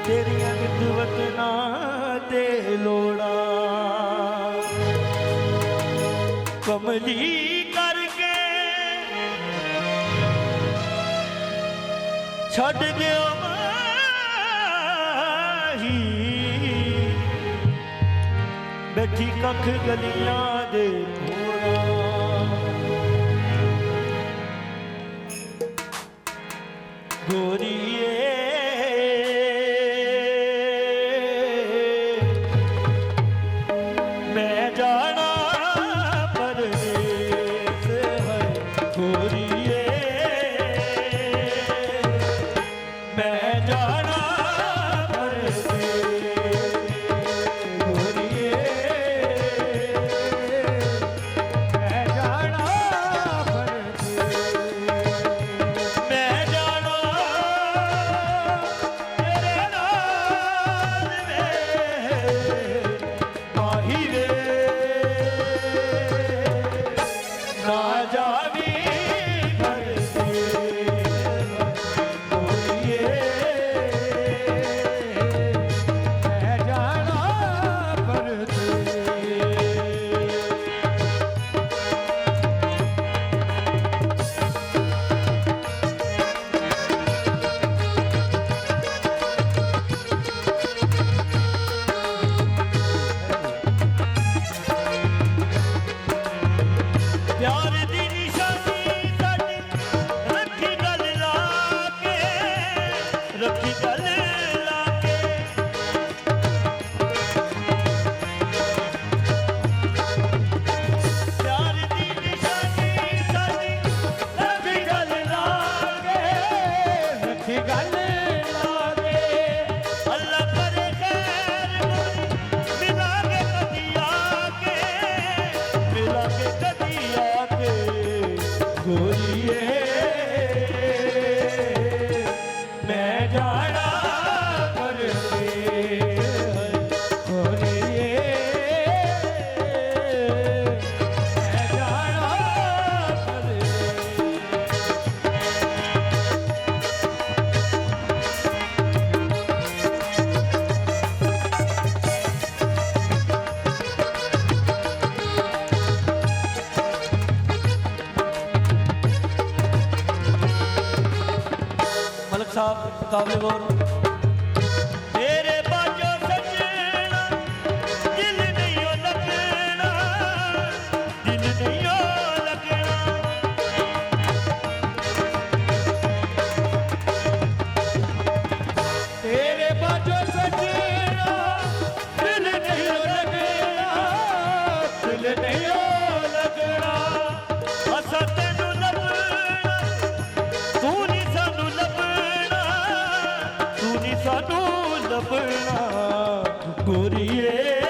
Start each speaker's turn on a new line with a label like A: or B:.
A: तेरिया विधवत ना दे लोड़ा कमली करके छड़ गया माही बैठी कख गलियां दे घोड़ा गोरिए मैं जाना परदेस है गोरिए मैं जाना परदेस गोरिए मैं जाना परदेस मैं जाना तेरे नाल वे माही वे ना जावी प्यार दी निशानी साडी रखी गल लाके रखी गल लाके प्यार दी निशानी साडी रखी गल लाके रखी गल लाके अल्लाह करे खैर मिलागे कदी आके मिलागे कदी आके गोरिए मैं जाना परदेस गोरिए मैं जाना परदेस मलक साहब काबिल गौर तेरे बाजो सजना दिल नहीं ओ लगना दिल नहीं ओ लगना तेरे बाजो सजना दिल नहीं ओ लगना दिल नहीं ओ लगना असा तेनू लभना तू नहीं सानू लभना तू नहीं सानू लभना गोरिए